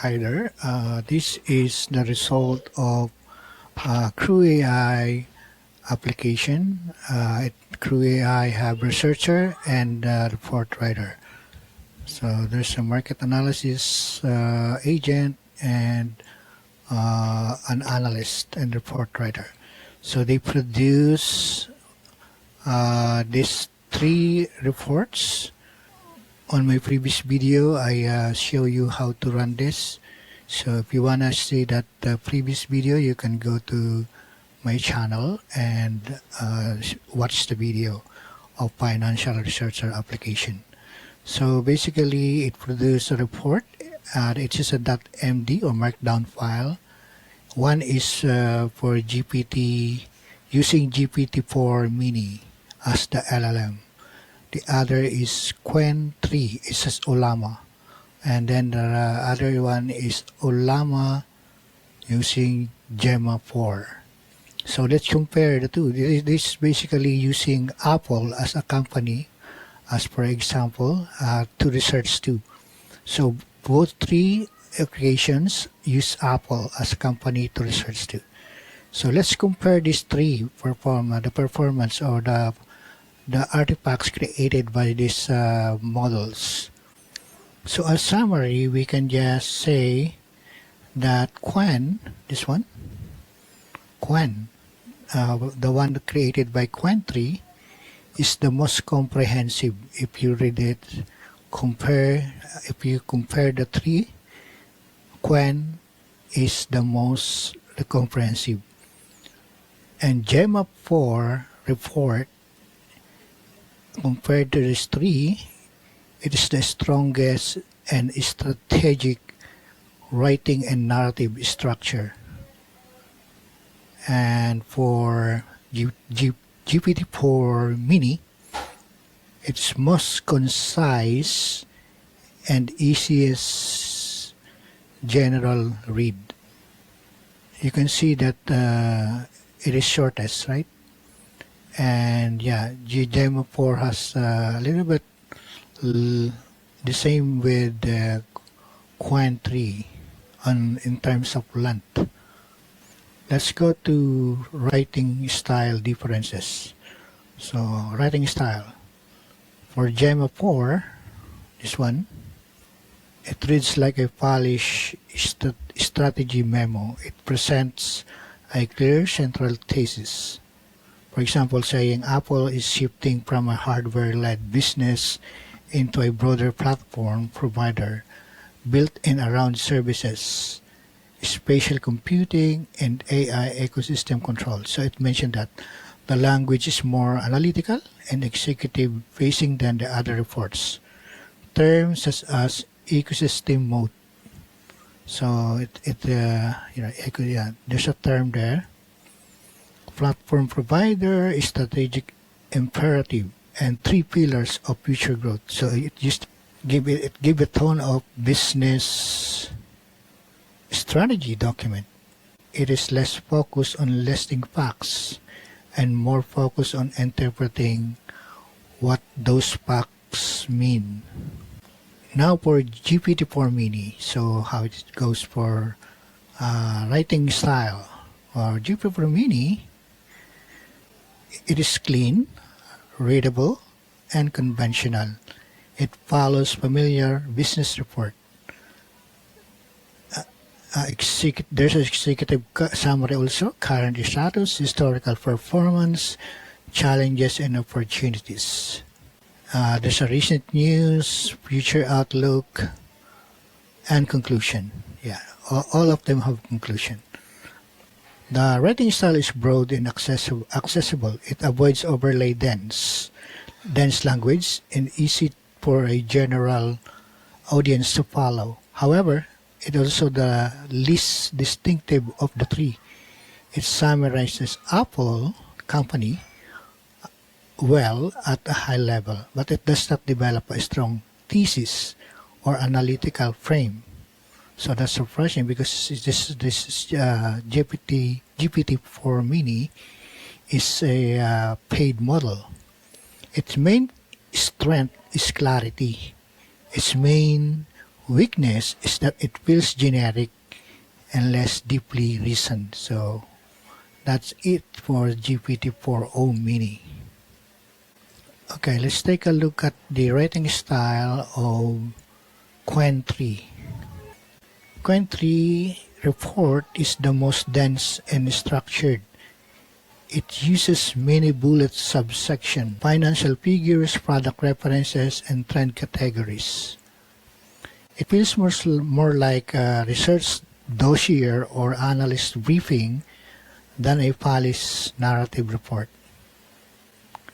Hi there. This is the result of Qwen3 application. Qwen3 have researcher and report writer. So there's a market analysis agent and an analyst and report writer. So they produce these three reports. On my previous video, I show you how to run this. So if you want to see that previous video, you can go to my channel and watch the video of financial researcher application. So basically, it produces a report. It is a .md or markdown file. One is for GPT, using GPT4o-mini as the LLM. The other is Qwen3, it says Ollama. And then the other one is Ollama using Gemma4. So let's compare the two. This is basically using Apple as a company, as for example, to research too. So both three applications use Apple as a company to research too. So let's compare these three the performance or the artifacts created by these models. So as summary, we can just say that Qwen, this one, Qwen, the one created by Qwen3, is the most comprehensive. If you read it, if you compare the three, Qwen is the most comprehensive. And Gemma4 report, compared to these three, it is the strongest and strategic writing and narrative structure. And for GPT4o-mini, it's most concise and easiest general read. You can see that it is shortest, right? And yeah, Gemma4 has a little bit the same with Qwen3 in terms of length. Let's go to writing style differences. So writing style for Gemma4, this one, it reads like a polished strategy memo. It presents a clear central thesis. For example, saying Apple is shifting from a hardware-led business into a broader platform provider built in around services, spatial computing, and AI ecosystem control. So it mentioned that the language is more analytical and executive-facing than the other reports. Terms such as ecosystem mode. So there's a term there. Platform provider, strategic imperative, and three pillars of future growth. So it just give a tone of business strategy document. It is less focused on listing facts and more focused on interpreting what those facts mean. Now for GPT4o-mini, so how it goes for writing style. Or GPT4o-mini, it is clean, readable, and conventional. It follows familiar business report. There's an executive summary also, current status, historical performance, challenges and opportunities. There's a recent news, future outlook, and conclusion. Yeah, all of them have conclusion. The writing style is broad and accessible. It avoids overly dense language and easy for a general audience to follow. However, it also the least distinctive of the three. It summarizes Apple company well at a high level, but it does not develop a strong thesis or analytical frame. So that's surprising because this GPT4o-mini is a paid model. Its main strength is clarity. Its main Weakness is that it feels generic and less deeply reasoned. So that's it for GPT4o-mini. Okay, let's take a look at the writing style of Qwen3. Qwen3 report is the most dense and structured. It uses many bullet subsections, financial figures, product references, and trend categories. It feels more like a research dossier or analyst briefing than a polished narrative report.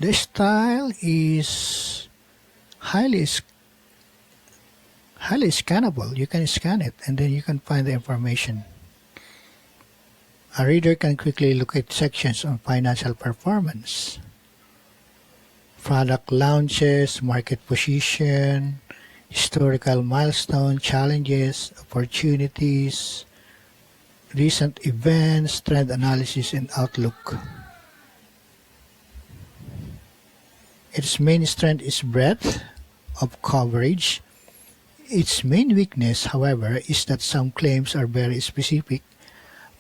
The style is highly scannable. You can scan it and then you can find the information. A reader can quickly locate sections on financial performance, product launches, market position, historical milestone, challenges, opportunities, recent events, trend analysis, and outlook. Its main strength is breadth of coverage. Its main weakness, however, is that some claims are very specific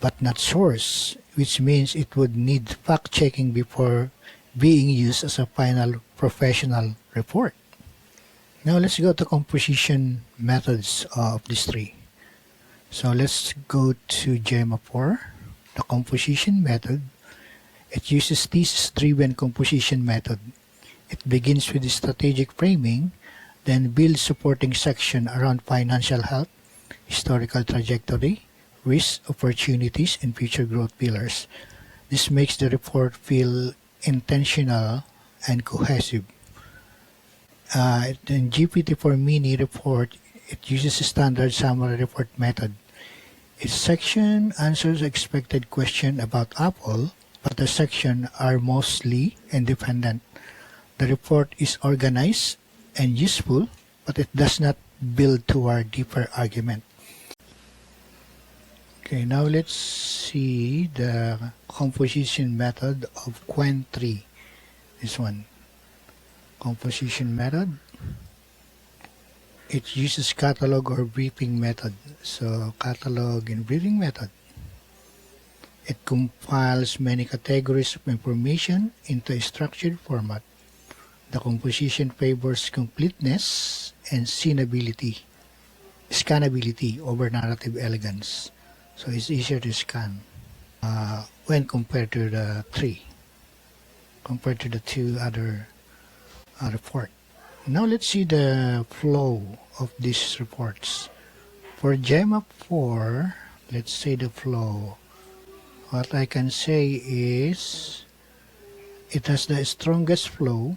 but not sourced, which means it would need fact-checking before being used as a final professional report. Now let's go to composition methods of these three. So let's go to Gemma4, the composition method. It uses thesis-driven composition method. It begins with the strategic framing, then builds supporting section around financial health, historical trajectory, risks, opportunities, and future growth pillars. This makes the report feel intentional and cohesive. In GPT4o-mini report, it uses a standard summary report method. Its section answers expected question about Apple, but the sections are mostly independent. The report is organized and useful, but it does not build toward deeper argument. Okay, now let's see the composition method of Qwen3. This one. Composition method. It uses catalog or briefing method. So catalog and briefing method. It compiles many categories of information into a structured format. The composition favors completeness and scannability over narrative elegance. So it's easier to scan when compared to the two other report. Now let's see the flow of these reports. For Gemma4, let's say the flow. What I can say is it has the strongest flow.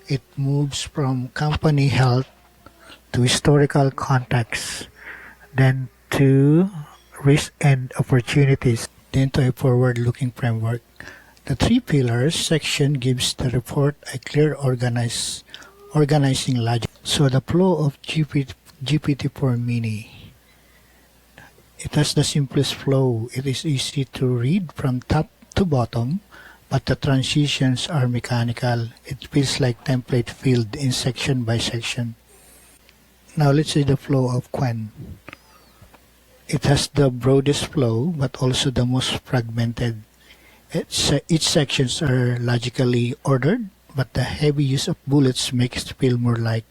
It moves from company health to historical context, then to risk and opportunities, then to a forward-looking framework. The three pillars section gives the report a clear organizing logic. So the flow of GPT4o-mini, it has the simplest flow. It is easy to read from top to bottom, but the transitions are mechanical. It feels like template filled in section by section. Now let's see the flow of Qwen. It has the broadest flow, but also the most fragmented. Each sections are logically ordered, but the heavy use of bullets makes it feel more like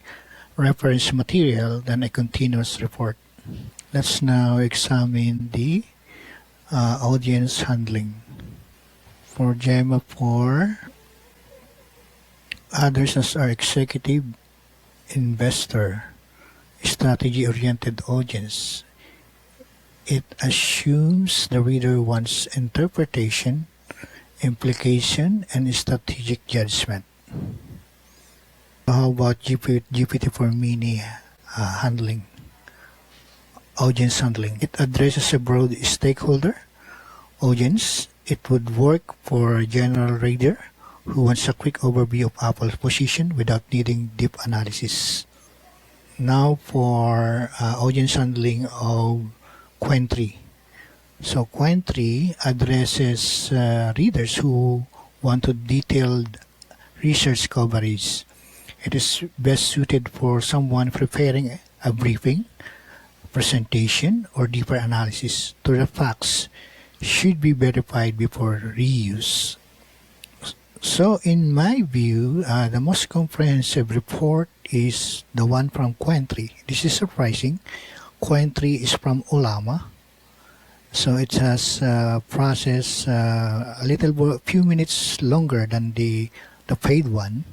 reference material than a continuous report. Let's now examine the audience handling. For Gemma4, others are executive, investor, strategy-oriented audience. It assumes the reader wants interpretation, implication, and strategic judgment. How about GPT4o-mini handling? Audience handling. It addresses a broad stakeholder audience. It would work for a general reader who wants a quick overview of Apple's position without needing deep analysis. Now for audience handling of Qwen3. So Qwen3 addresses readers who want to detailed research coverage. It is best suited for someone preparing a briefing, presentation, or deeper analysis to the facts should be verified before reuse. So, in my view, the most comprehensive report is the one from Qwen3. This is surprising. Qwen3 is from Ulama, so it has process few minutes longer than the paid one.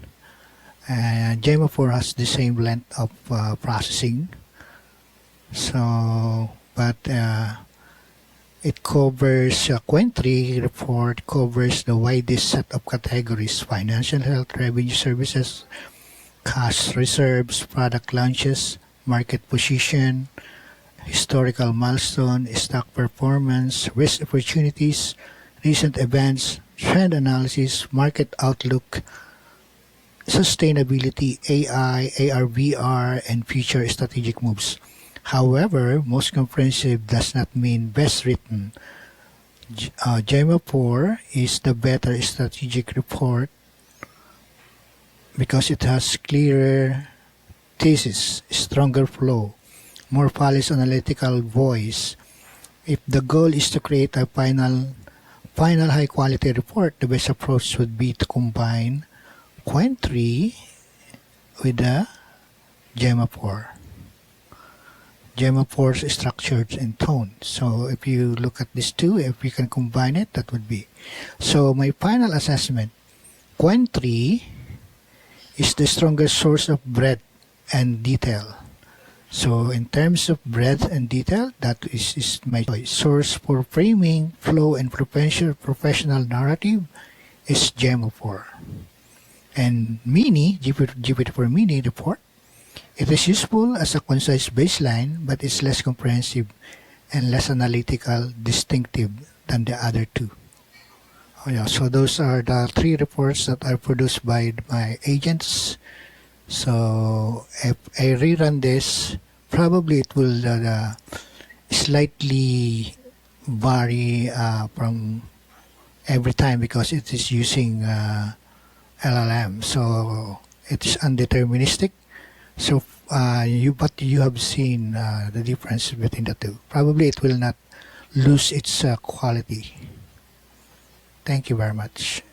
And Gemma4 has the same length of processing. So, but it covers Qwen3 report covers the widest set of categories: financial, health, revenue services, cash reserves, product launches, market position, historical milestone, stock performance, risk opportunities, recent events, trend analysis, market outlook, sustainability, AI, AR/VR, and future strategic moves. However, most comprehensive does not mean best written. Gemma4 is the better strategic report because it has clearer thesis, stronger flow, more polished analytical voice. If the goal is to create a final high quality report, the best approach would be to combine Qwen3 with the Gemma4. Gemma4's structures and tone. So if you look at these two, if we can combine it, that would be. So my final assessment, Qwen3 is the strongest source of breadth and detail. So in terms of breadth and detail, that is my choice. Source for framing, flow, and professional narrative is Gemma4. And Mini, GPT4o-mini report, it is useful as a concise baseline, but it's less comprehensive and less analytical, distinctive than the other two. Oh, yeah, so those are the 3 reports that are produced by my agents. So if I rerun this, probably it will slightly vary from every time because it is using LLM. So it is undeterministic. So but you have seen the difference between the two. Probably it will not lose its quality. Thank you very much.